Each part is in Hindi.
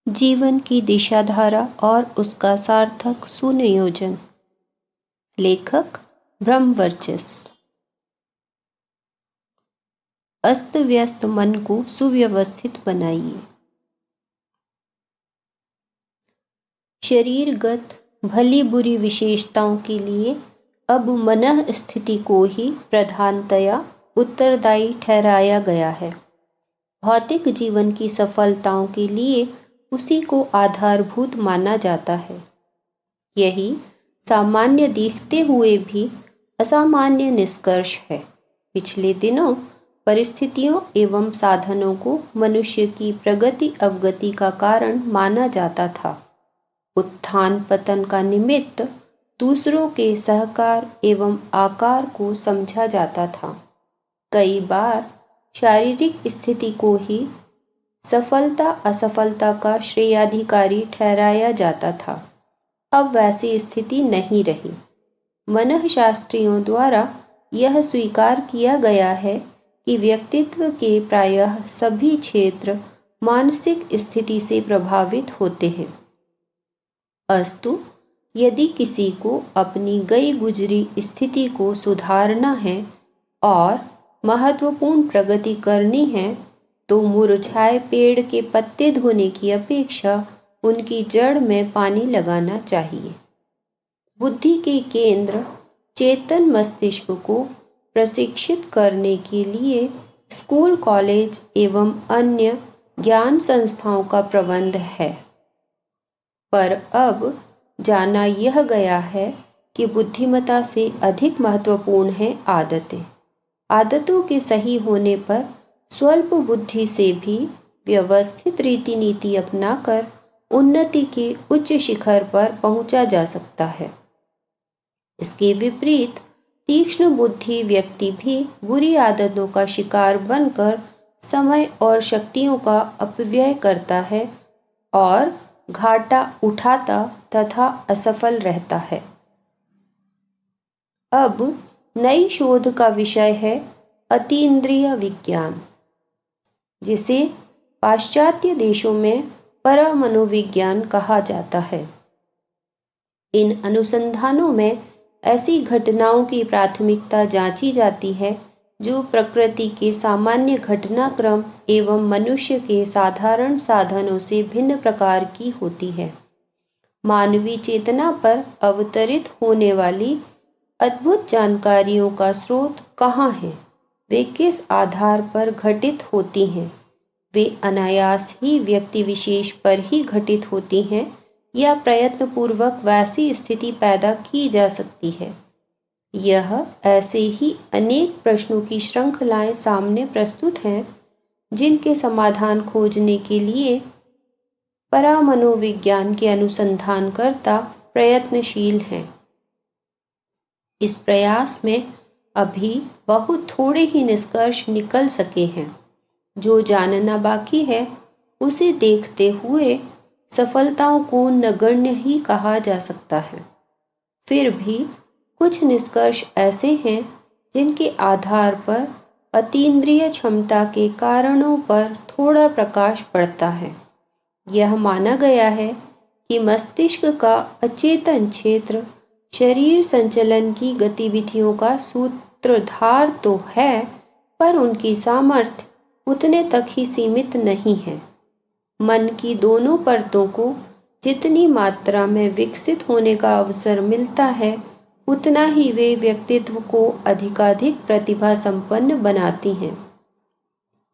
जीवन की दिशाधारा और उसका सार्थक सुनियोजन। लेखक ब्रह्मवर्चस्व। अस्त व्यस्त मन को सुव्यवस्थित बनाइए। शरीरगत भली बुरी विशेषताओं के लिए अब मनः स्थिति को ही प्रधानतया उत्तरदायी ठहराया गया है। भौतिक जीवन की सफलताओं के लिए उसी को आधारभूत माना जाता है। यही सामान्य दिखते हुए भी असामान्य निष्कर्ष है। पिछले दिनों परिस्थितियों एवं साधनों को मनुष्य की प्रगति अवगति का कारण माना जाता था। उत्थान पतन का निमित्त दूसरों के सहकार एवं आकार को समझा जाता था। कई बार शारीरिक स्थिति को ही सफलता असफलता का श्रेयाधिकारी ठहराया जाता था। अब वैसी स्थिति नहीं रही। मनःशास्त्रियों द्वारा यह स्वीकार किया गया है कि व्यक्तित्व के प्रायः सभी क्षेत्र मानसिक स्थिति से प्रभावित होते हैं। अस्तु, यदि किसी को अपनी गई गुजरी स्थिति को सुधारना है और महत्वपूर्ण प्रगति करनी है तो मुरझाए पेड़ के पत्ते धोने की अपेक्षा उनकी जड़ में पानी लगाना चाहिए। बुद्धि के केंद्र चेतन मस्तिष्क को प्रशिक्षित करने के लिए स्कूल कॉलेज एवं अन्य ज्ञान संस्थाओं का प्रबंध है। पर अब जाना यह गया है कि बुद्धिमत्ता से अधिक महत्वपूर्ण है आदतें। आदतों के सही होने पर स्वल्प बुद्धि से भी व्यवस्थित रीति नीति अपनाकर उन्नति के उच्च शिखर पर पहुंचा जा सकता है। इसके विपरीत तीक्ष्ण बुद्धि व्यक्ति भी बुरी आदतों का शिकार बनकर समय और शक्तियों का अपव्यय करता है और घाटा उठाता तथा असफल रहता है। अब नई शोध का विषय है अतीन्द्रिय विज्ञान, जिसे पाश्चात्य देशों में परामनोविज्ञान कहा जाता है। इन अनुसंधानों में ऐसी घटनाओं की प्राथमिकता जांची जाती है जो प्रकृति के सामान्य घटनाक्रम एवं मनुष्य के साधारण साधनों से भिन्न प्रकार की होती है। मानवीय चेतना पर अवतरित होने वाली अद्भुत जानकारियों का स्रोत कहाँ है? वे किस आधार पर घटित होती हैं? वे अनायास ही व्यक्ति विशेष पर ही घटित होती हैं या प्रयत्नपूर्वक वैसी स्थिति पैदा की जा सकती है? यह ऐसे ही अनेक प्रश्नों की श्रृंखलाएं सामने प्रस्तुत हैं जिनके समाधान खोजने के लिए परामनोविज्ञान के अनुसंधानकर्ता प्रयत्नशील हैं। इस प्रयास में अभी बहुत थोड़े ही निष्कर्ष निकल सके हैं। जो जानना बाकी है उसे देखते हुए सफलताओं को नगण्य ही कहा जा सकता है। फिर भी कुछ निष्कर्ष ऐसे हैं जिनके आधार पर अतीन्द्रिय क्षमता के कारणों पर थोड़ा प्रकाश पड़ता है। यह माना गया है कि मस्तिष्क का अचेतन क्षेत्र शरीर संचलन की गतिविधियों का सूत्रधार तो है, पर उनकी सामर्थ्य उतने तक ही सीमित नहीं है। मन की दोनों परतों को जितनी मात्रा में विकसित होने का अवसर मिलता है उतना ही वे व्यक्तित्व को अधिकाधिक प्रतिभा संपन्न बनाती हैं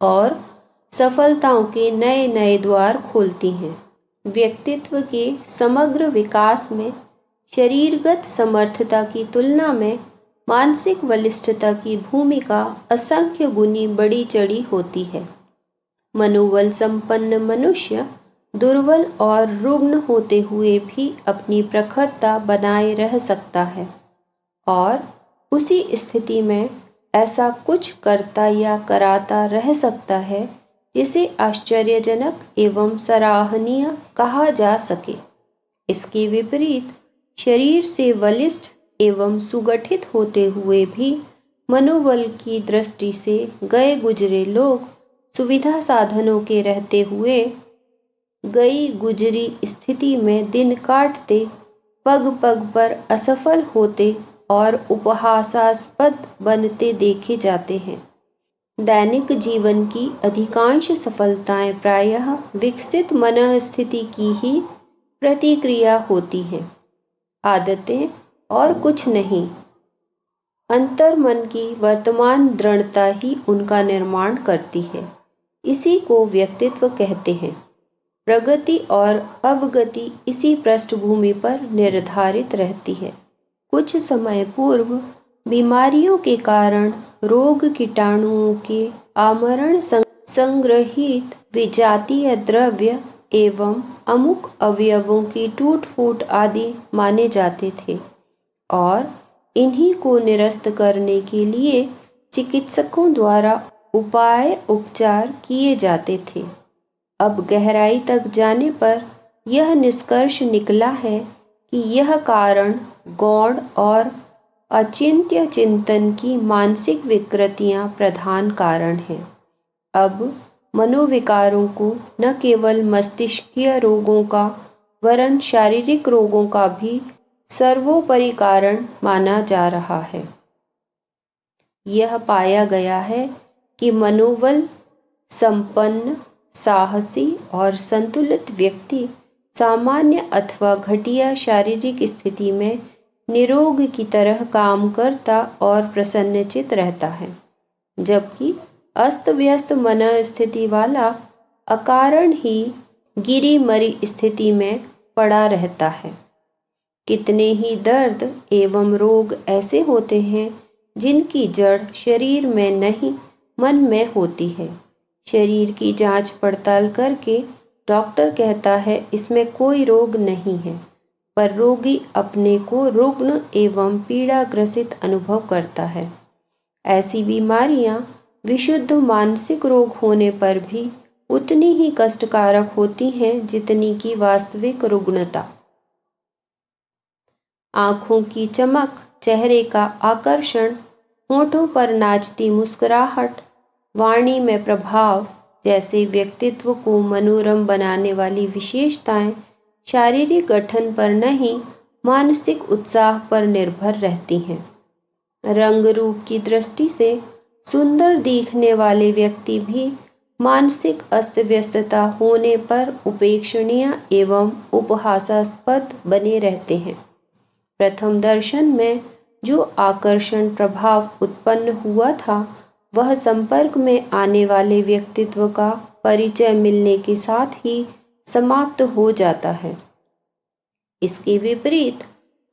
और सफलताओं के नए नए द्वार खोलती हैं। व्यक्तित्व के समग्र विकास में शरीरगत समर्थता की तुलना में मानसिक बलिष्ठता की भूमिका असंख्य गुनी बढ़ी चढ़ी होती है। मनोबल संपन्न मनुष्य दुर्बल और रुग्ण होते हुए भी अपनी प्रखरता बनाए रह सकता है और उसी स्थिति में ऐसा कुछ करता या कराता रह सकता है जिसे आश्चर्यजनक एवं सराहनीय कहा जा सके। इसके विपरीत शरीर से बलिष्ठ एवं सुगठित होते हुए भी मनोबल की दृष्टि से गए गुजरे लोग सुविधा साधनों के रहते हुए गई गुजरी स्थिति में दिन काटते, पग पग पर असफल होते और उपहासास्पद बनते देखे जाते हैं। दैनिक जीवन की अधिकांश सफलताएं प्रायः विकसित मनःस्थिति की ही प्रतिक्रिया होती हैं, आदतें और कुछ नहीं। अंतर्मन की वर्तमान दृढ़ता ही उनका निर्माण करती है। इसी को व्यक्तित्व कहते हैं। प्रगति और अवगति इसी पृष्ठभूमि पर निर्धारित रहती है। कुछ समय पूर्व बीमारियों के कारण रोग कीटाणुओं के आमरण संग्रहित विजातीय द्रव्य एवं अमुक अवयवों की टूट फूट आदि माने जाते थे और इन्हीं को निरस्त करने के लिए चिकित्सकों द्वारा उपाय उपचार किए जाते थे। अब गहराई तक जाने पर यह निष्कर्ष निकला है कि यह कारण गौण और अचिंत्य चिंतन की मानसिक विकृतियां प्रधान कारण हैं। अब मनोविकारों को न केवल मस्तिष्कीय रोगों का वरन शारीरिक रोगों का भी सर्वोपरि कारण माना जा रहा है। यह पाया गया है कि मनोबल संपन्न, साहसी और संतुलित व्यक्ति सामान्य अथवा घटिया शारीरिक स्थिति में निरोग की तरह काम करता और प्रसन्नचित रहता है, जबकि अस्त व्यस्त मनःस्थिति वाला अकारण ही गिरी मरी स्थिति में पड़ा रहता है। कितने ही दर्द एवं रोग ऐसे होते हैं जिनकी जड़ शरीर में नहीं मन में होती है। शरीर की जांच पड़ताल करके डॉक्टर कहता है इसमें कोई रोग नहीं है, पर रोगी अपने को रुग्ण एवं पीड़ाग्रसित अनुभव करता है। ऐसी बीमारियां विशुद्ध मानसिक रोग होने पर भी उतनी ही कष्टकारक होती हैं जितनी की वास्तविक रुग्णता। आँखों की चमक, चेहरे का आकर्षण, होठों पर नाचती मुस्कुराहट, वाणी में प्रभाव जैसे व्यक्तित्व को मनोरम बनाने वाली विशेषताएं शारीरिक गठन पर नहीं, मानसिक उत्साह पर निर्भर रहती हैं। रंग रूप की दृष्टि से सुंदर दिखने वाले व्यक्ति भी मानसिक अस्तव्यस्तता होने पर उपेक्षणीय एवं उपहासास्पद बने रहते हैं। प्रथम दर्शन में जो आकर्षण प्रभाव उत्पन्न हुआ था वह संपर्क में आने वाले व्यक्तित्व का परिचय मिलने के साथ ही समाप्त हो जाता है। इसके विपरीत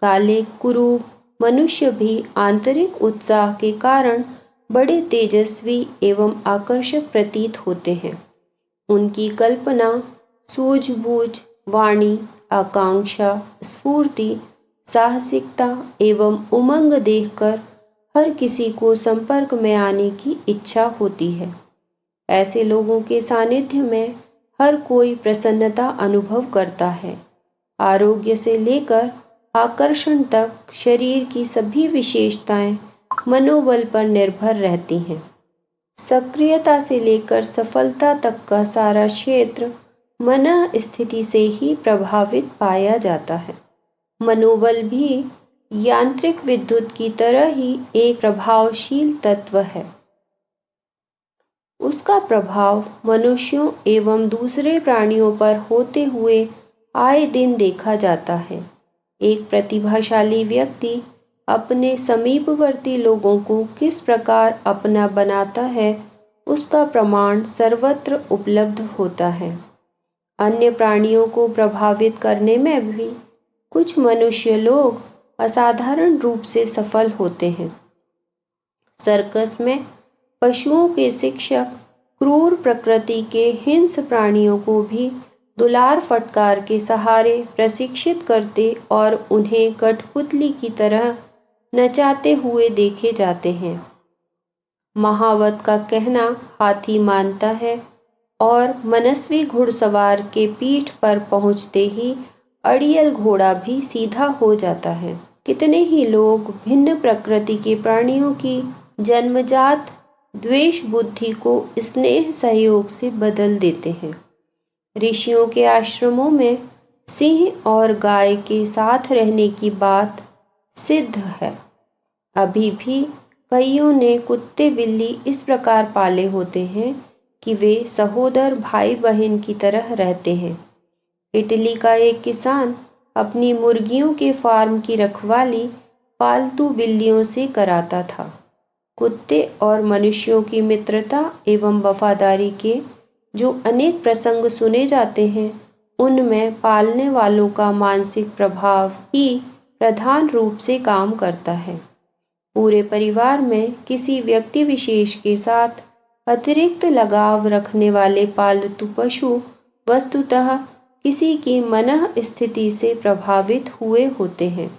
काले कुरूप मनुष्य भी आंतरिक उत्साह के कारण बड़े तेजस्वी एवं आकर्षक प्रतीत होते हैं। उनकी कल्पना, सूझबूझ, वाणी, आकांक्षा, स्फूर्ति, साहसिकता एवं उमंग देखकर हर किसी को संपर्क में आने की इच्छा होती है। ऐसे लोगों के सानिध्य में हर कोई प्रसन्नता अनुभव करता है। आरोग्य से लेकर आकर्षण तक शरीर की सभी विशेषताएं मनोबल पर निर्भर रहती हैं। सक्रियता से लेकर सफलता तक का सारा क्षेत्र मनः स्थिति से ही प्रभावित पाया जाता है। मनोबल भी यांत्रिक विद्युत की तरह ही एक प्रभावशील तत्व है। उसका प्रभाव मनुष्यों एवं दूसरे प्राणियों पर होते हुए आए दिन देखा जाता है। एक प्रतिभाशाली व्यक्ति अपने समीपवर्ती लोगों को किस प्रकार अपना बनाता है, उसका प्रमाण सर्वत्र उपलब्ध होता है। अन्य प्राणियों को प्रभावित करने में भी कुछ मनुष्य लोग असाधारण रूप से सफल होते हैं। सर्कस में पशुओं के शिक्षक क्रूर प्रकृति के हिंस प्राणियों को भी दुलार फटकार के सहारे प्रशिक्षित करते और उन्हें कठपुतली की तरह नचाते हुए देखे जाते हैं। महावत का कहना हाथी मानता है और मनस्वी घुड़सवार के पीठ पर पहुँचते ही अड़ियल घोड़ा भी सीधा हो जाता है। कितने ही लोग भिन्न प्रकृति के प्राणियों की जन्मजात द्वेष बुद्धि को स्नेह सहयोग से बदल देते हैं। ऋषियों के आश्रमों में सिंह और गाय के साथ रहने की बात सिद्ध है। अभी भी कईयों ने कुत्ते बिल्ली इस प्रकार पाले होते हैं कि वे सहोदर भाई बहन की तरह रहते हैं। इटली का एक किसान अपनी मुर्गियों के फार्म की रखवाली पालतू बिल्लियों से कराता था। कुत्ते और मनुष्यों की मित्रता एवं वफादारी के जो अनेक प्रसंग सुने जाते हैं, उनमें पालने वालों का मानसिक प्रभाव ही प्रधान रूप से काम करता है। पूरे परिवार में किसी व्यक्ति विशेष के साथ अतिरिक्त लगाव रखने वाले पालतू पशु वस्तुतः किसी की मनः स्थिति से प्रभावित हुए होते हैं।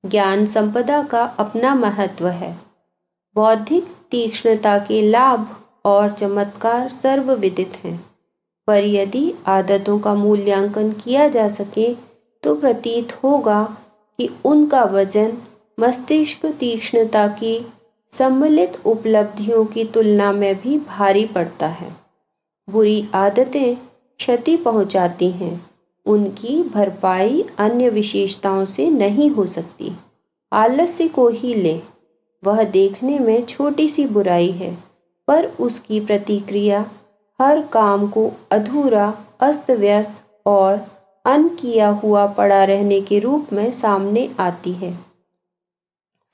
ज्ञान संपदा का अपना महत्व है। बौद्धिक तीक्ष्णता के लाभ और चमत्कार सर्वविदित हैं, पर यदि आदतों का मूल्यांकन किया जा सके तो प्रतीत होगा कि उनका वजन मस्तिष्क तीक्ष्णता की सम्मिलित उपलब्धियों की तुलना में भी भारी पड़ता है। बुरी आदतें क्षति पहुंचाती हैं, उनकी भरपाई अन्य विशेषताओं से नहीं हो सकती। आलस्य को ही ले, वह देखने में छोटी सी बुराई है, पर उसकी प्रतिक्रिया हर काम को अधूरा, अस्त व्यस्त और अनकिया हुआ पड़ा रहने के रूप में सामने आती है।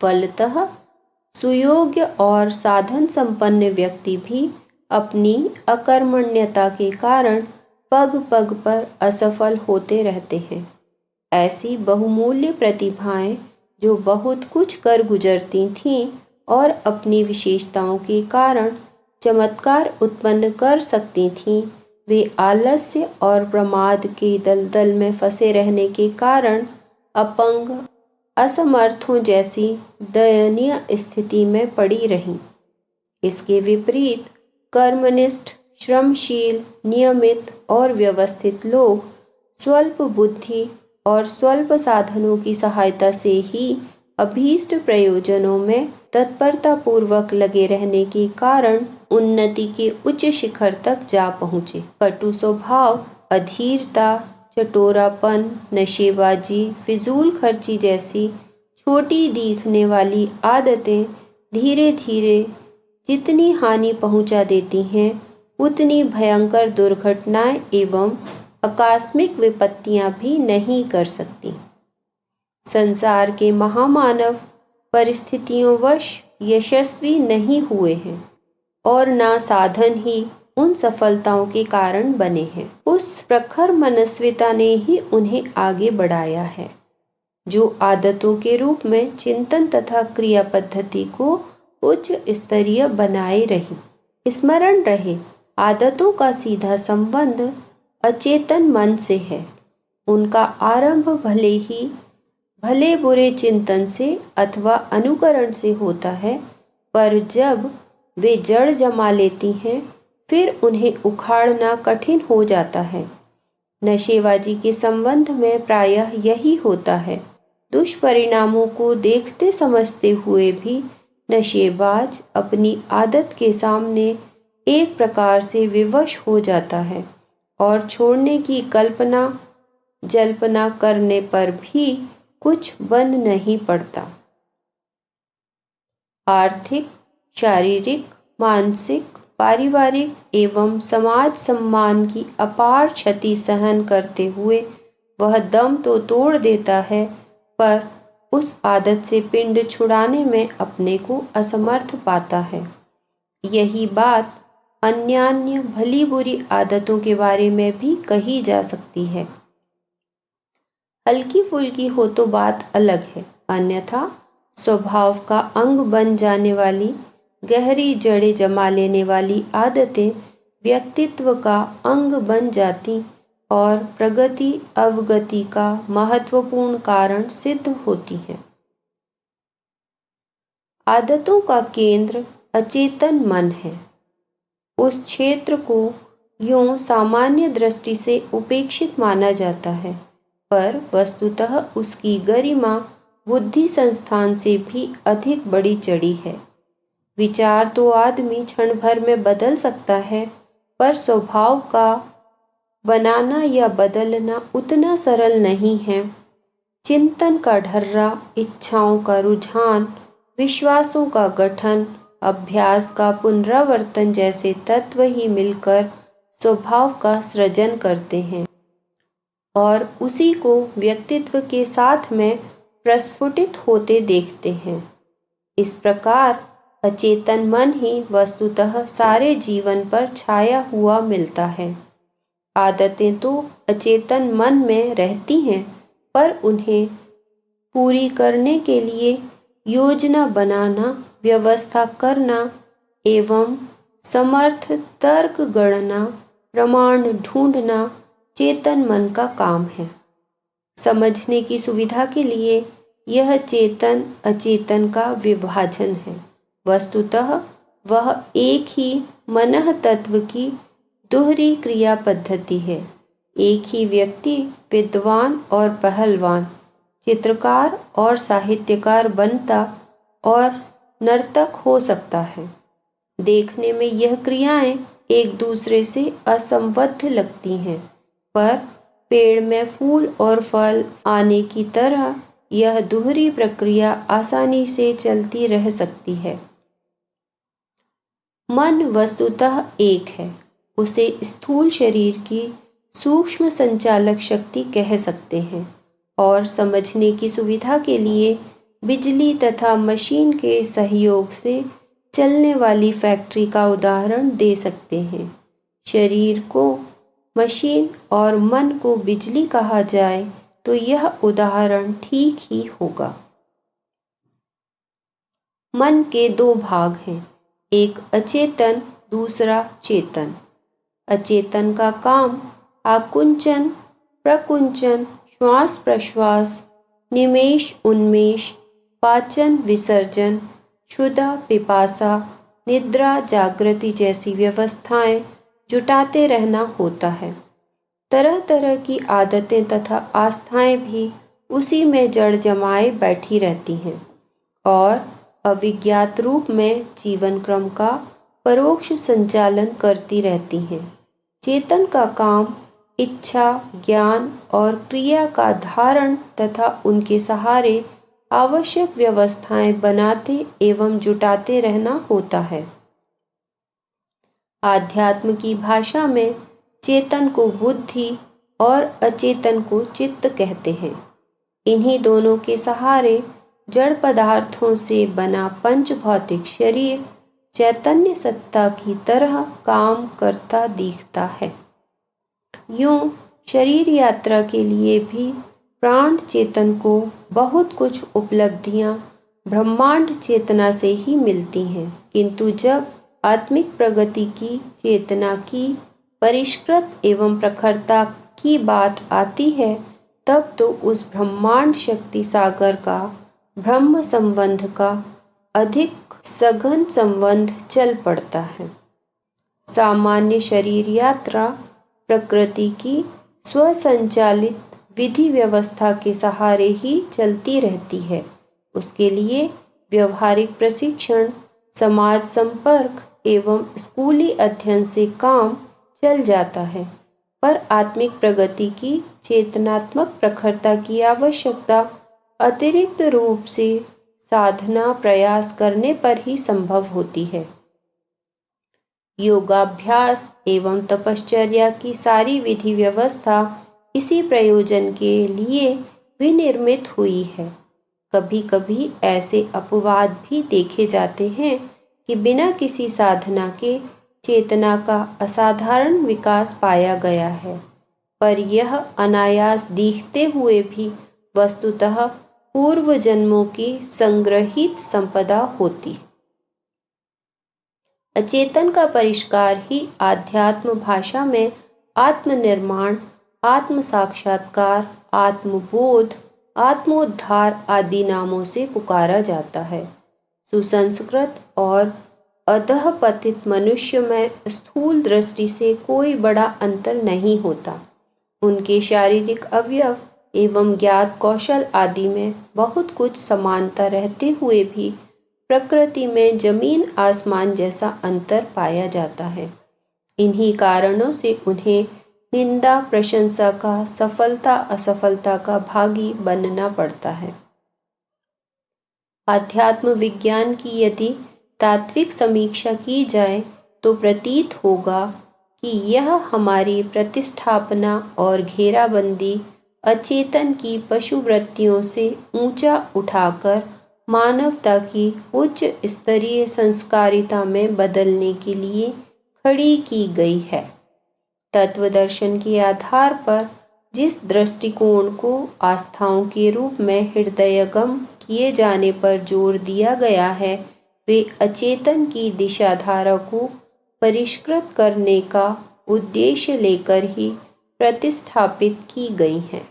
फलतः सुयोग्य और साधन संपन्न व्यक्ति भी अपनी अकर्मण्यता के कारण पग पग पर असफल होते रहते हैं। ऐसी बहुमूल्य प्रतिभाएं जो बहुत कुछ कर गुजरती थीं और अपनी विशेषताओं के कारण चमत्कार उत्पन्न कर सकती थीं, वे आलस्य और प्रमाद के दलदल में फंसे रहने के कारण अपंग, असमर्थों जैसी दयनीय स्थिति में पड़ी रहीं। इसके विपरीत कर्मनिष्ठ, श्रमशील, नियमित और व्यवस्थित लोग स्वल्प बुद्धि और स्वल्प साधनों की सहायता से ही अभीष्ट प्रयोजनों में तत्परता पूर्वक लगे रहने के कारण उन्नति के उच्च शिखर तक जा पहुँचे। कटु स्वभाव, अधीरता, चटोरापन, नशेबाजी, फिजूल खर्ची जैसी छोटी दिखने वाली आदतें धीरे धीरे जितनी हानि पहुंचा देती हैं, उतनी भयंकर दुर्घटनाएं एवं आकस्मिक विपत्तियां भी नहीं कर सकती। संसार के महामानव परिस्थितियों यशस्वी नहीं हुए हैं और ना साधन ही उन सफलताओं के कारण बने हैं। उस प्रखर मनस्विता ने ही उन्हें आगे बढ़ाया है, जो आदतों के रूप में चिंतन तथा क्रिया पद्धति को उच्च स्तरीय बनाए रही। स्मरण रहे, आदतों का सीधा संबंध अचेतन मन से है। उनका आरंभ भले बुरे चिंतन से अथवा अनुकरण से होता है, पर जब वे जड़ जमा लेती हैं, फिर उन्हें उखाड़ना कठिन हो जाता है। नशेबाजी के संबंध में प्रायः यही होता है। दुष्परिणामों को देखते समझते हुए भी नशेबाज अपनी आदत के सामने एक प्रकार से विवश हो जाता है और छोड़ने की जल्पना करने पर भी कुछ बन नहीं पड़ता। आर्थिक, शारीरिक, मानसिक, पारिवारिक एवं समाज सम्मान की अपार क्षति सहन करते हुए वह दम तो तोड़ देता है, पर उस आदत से पिंड छुड़ाने में अपने को असमर्थ पाता है। यही बात अन्यान्य भली बुरी आदतों के बारे में भी कही जा सकती है। हल्की फुल्की हो तो बात अलग है, अन्यथा स्वभाव का अंग बन जाने वाली, गहरी जड़ें जमा लेने वाली आदतें व्यक्तित्व का अंग बन जाती और प्रगति अवगति का महत्वपूर्ण कारण सिद्ध होती हैं। आदतों का केंद्र अचेतन मन है। उस क्षेत्र को यूं सामान्य दृष्टि से उपेक्षित माना जाता है, पर वस्तुतः उसकी गरिमा बुद्धि संस्थान से भी अधिक बड़ी चढ़ी है। विचार तो आदमी क्षण भर में बदल सकता है, पर स्वभाव का बनाना या बदलना उतना सरल नहीं है। चिंतन का ढर्रा, इच्छाओं का रुझान, विश्वासों का गठन, अभ्यास का पुनरावर्तन जैसे तत्व ही मिलकर स्वभाव का सृजन करते हैं और उसी को व्यक्तित्व के साथ में प्रस्फुटित होते देखते हैं। इस प्रकार अचेतन मन ही वस्तुतः सारे जीवन पर छाया हुआ मिलता है। आदतें तो अचेतन मन में रहती हैं, पर उन्हें पूरी करने के लिए योजना बनाना, व्यवस्था करना एवं समर्थ तर्क गणना, प्रमाण ढूंढना चेतन मन का काम है। समझने की सुविधा के लिए यह चेतन अचेतन का विभाजन है। वस्तुतः वह एक ही मनः तत्व की दोहरी क्रिया पद्धति है। एक ही व्यक्ति विद्वान और पहलवान, चित्रकार और साहित्यकार बनता और नर्तक हो सकता है। देखने में यह क्रियाएं एक दूसरे से असंबद्ध लगती हैं, पर पेड़ में फूल और फल आने की तरह यह दोहरी प्रक्रिया आसानी से चलती रह सकती है। मन वस्तुतः एक है। उसे स्थूल शरीर की सूक्ष्म संचालक शक्ति कह सकते हैं और समझने की सुविधा के लिए बिजली तथा मशीन के सहयोग से चलने वाली फैक्ट्री का उदाहरण दे सकते हैं। शरीर को मशीन और मन को बिजली कहा जाए तो यह उदाहरण ठीक ही होगा। मन के दो भाग हैं, एक अचेतन, दूसरा चेतन। अचेतन का काम आकुंचन, प्रकुंचन, श्वास प्रश्वास, निमेष उन्मेष, पाचन विसर्जन, क्षुधा पिपासा, निद्रा जागृति जैसी व्यवस्थाएं जुटाते रहना होता है। तरह तरह की आदतें तथा आस्थाएं भी उसी में जड़ जमाए बैठी रहती हैं और अविज्ञात रूप में जीवन क्रम का परोक्ष संचालन करती रहती हैं। चेतन का काम इच्छा, ज्ञान और क्रिया का धारण तथा उनके सहारे आवश्यक व्यवस्थाएं बनाते एवं जुटाते रहना होता है। आध्यात्म की भाषा में चेतन को बुद्धि और अचेतन को चित्त कहते हैं। इन्हीं दोनों के सहारे जड़ पदार्थों से बना पंच भौतिक शरीर चैतन्य सत्ता की तरह काम करता दिखता है। यूं शरीर यात्रा के लिए भी प्राण चेतन को बहुत कुछ उपलब्धियां ब्रह्मांड चेतना से ही मिलती हैं, किंतु जब आत्मिक प्रगति की चेतना की परिष्कृत एवं प्रखरता की बात आती है, तब तो उस ब्रह्मांड शक्ति सागर का ब्रह्म संबंध का अधिक सघन संबंध चल पड़ता है। सामान्य शरीर यात्रा प्रकृति की स्वसंचालित विधि व्यवस्था के सहारे ही चलती रहती है। उसके लिए व्यवहारिक प्रशिक्षण, समाज संपर्क एवं स्कूली अध्ययन से काम चल जाता है, पर आत्मिक प्रगति की चेतनात्मक प्रखरता की आवश्यकता अतिरिक्त रूप से साधना प्रयास करने पर ही संभव होती है। योगाभ्यास एवं तपश्चर्या की सारी विधि व्यवस्था इसी प्रयोजन के लिए विनिर्मित हुई है। कभी कभी ऐसे अपवाद भी देखे जाते हैं कि बिना किसी साधना के चेतना का असाधारण विकास पाया गया है, पर यह अनायास दिखते हुए भी वस्तुतः पूर्व जन्मों की संग्रहित संपदा होती। अचेतन का परिष्कार ही आध्यात्म भाषा में आत्मनिर्माण, आत्म साक्षात्कार, आत्मबोध, आत्मोद्धार आदि नामों से पुकारा जाता है। सुसंस्कृत और अधःपतित मनुष्य में स्थूल दृष्टि से कोई बड़ा अंतर नहीं होता। उनके शारीरिक अवयव एवं ज्ञात कौशल आदि में बहुत कुछ समानता रहते हुए भी प्रकृति में जमीन आसमान जैसा अंतर पाया जाता है। इन्हीं कारणों से उन्हें निंदा प्रशंसा का, सफलता असफलता का भागी बनना पड़ता है। आध्यात्म विज्ञान की यदि तात्विक समीक्षा की जाए तो प्रतीत होगा कि यह हमारी प्रतिस्थापना और घेराबंदी अचेतन की पशु वृत्तियों से ऊंचा उठाकर मानवता की उच्च स्तरीय संस्कारिता में बदलने के लिए खड़ी की गई है। तत्वदर्शन के आधार पर जिस दृष्टिकोण को आस्थाओं के रूप में हृदयगम किए जाने पर जोर दिया गया है, वे अचेतन की दिशाधारा को परिष्कृत करने का उद्देश्य लेकर ही प्रतिस्थापित की गई हैं।